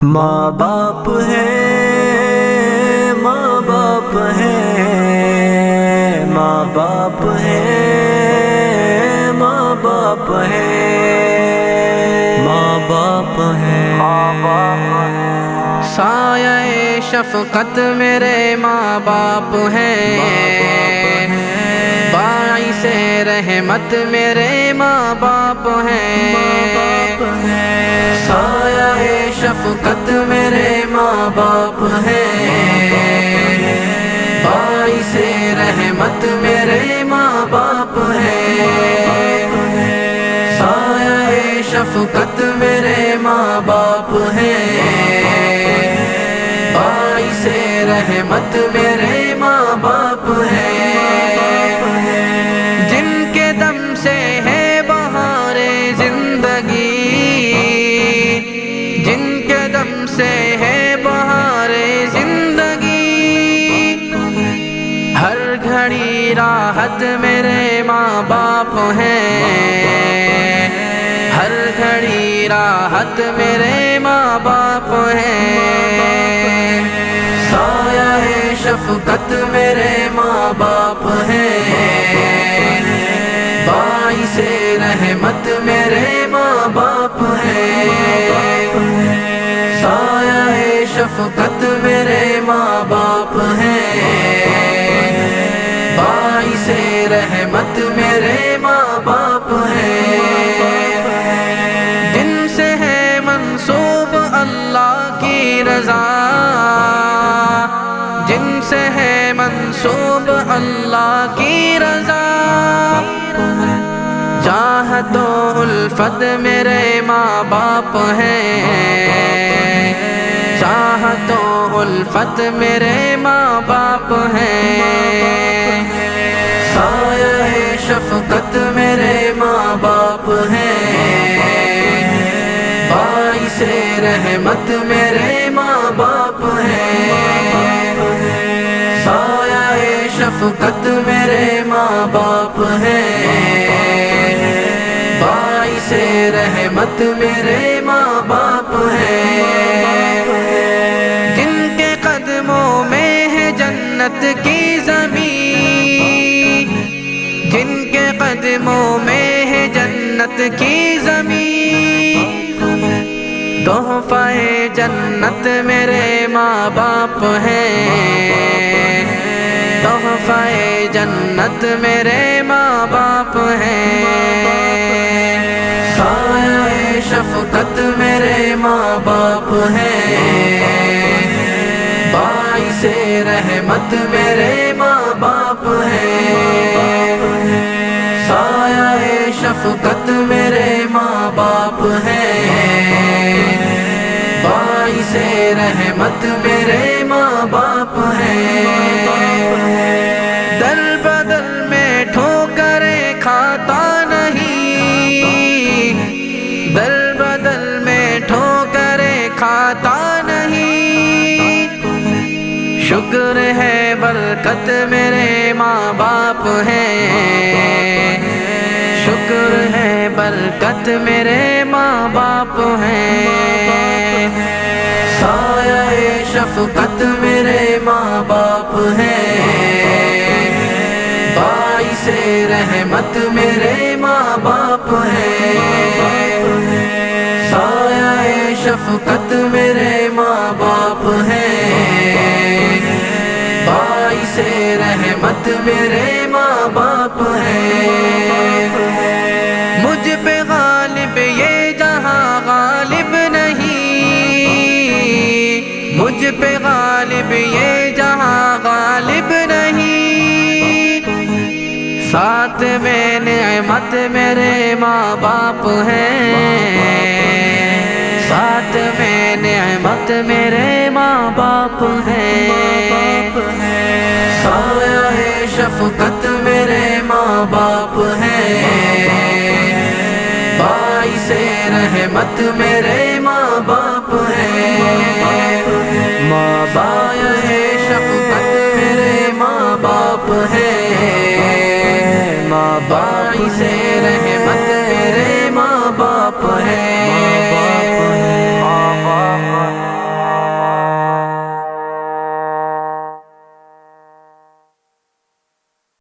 ماں باپ ہے، ماں باپ ہے، ماں باپ ہے، ماں باپ ہے، ماں باپ ہے۔ سایہ شفقت میرے ماں باپ ہیں، باعث رحمت میرے ماں باپ ہیں، سایہ شفقت میرے ماں باپ ہیں، باعث رحمت میرے ماں باپ ہیں، سایہ شفقت میرے ماں باپ ہیں، باعث رحمت میرے ماں باپ ہیں، جن کے دم سے ہے بہار زندگی، جن کے دم سے ہے بہار زندگی، ہر گھڑی راحت میرے ماں باپ ہیں، ہر گھڑی راحت میرے ماں باپ ہیں، سایہ شفقت میرے ماں باپ ہیں، باعث رحمت میرے ماں باپ ہیں، سایہ شفقت میرے ماں باپ ہیں، باعث رحمت میرے ماں باپ ہیں، جن سے ہے منسوب اللہ کی رضا، جن سے ہے منسوب اللہ کی رضا، چاہت و الفت میرے ماں باپ ہیں، چاہت و الفت میرے ماں باپ ہیں، سایہ شفقت میرے ماں باپ ہیں، باعث رحمت میرے ماں باپ ہیں، سایہ شفقت میرے ماں باپ ہیں، باعث رحمت میرے ماں باپ ہیں، جن کے قدموں میں ہے جنت کی زمین، جن کے قدموں میں ہے جنت کی زمین، تحفہ جنت میرے ماں باپ ہیں، تحفہ جنت میرے ماں باپ ہیں، سایہ شفقت میرے ماں باپ ہیں، باعث رحمت میرے ماں باپ ہیں، سایہ شفقت میرے ماں باپ ہیں، باعث رحمت میرے ماں باپ ہیں، در بدر میں ٹھوکریں کھاتا نہیں، در بدر میں ٹھوکریں کھاتا نہیں، شکر ہے برکت میرے ماں باپ ہیں، شکر ہے برکت میرے ماں باپ ہیں، سایہ شفقت میرے ماں باپ ہیں، باعث رحمت میرے ماں باپ ہیں، سایہ شفقت میرے ماں باپ ہیں، باعث رحمت میرے ماں باپ ہیں، مجھ پہ غالب یہ جہاں غالب نہیں، مجھ پہ غالب یہ جہاں غالب نہیں، ساتھ میں نعمت میرے ماں باپ ہیں، ساتھ میں نعمت میرے ماں باپ ہیں، سایہ شفقت میرے ماں باپ ہیں، باعث رحمت میرے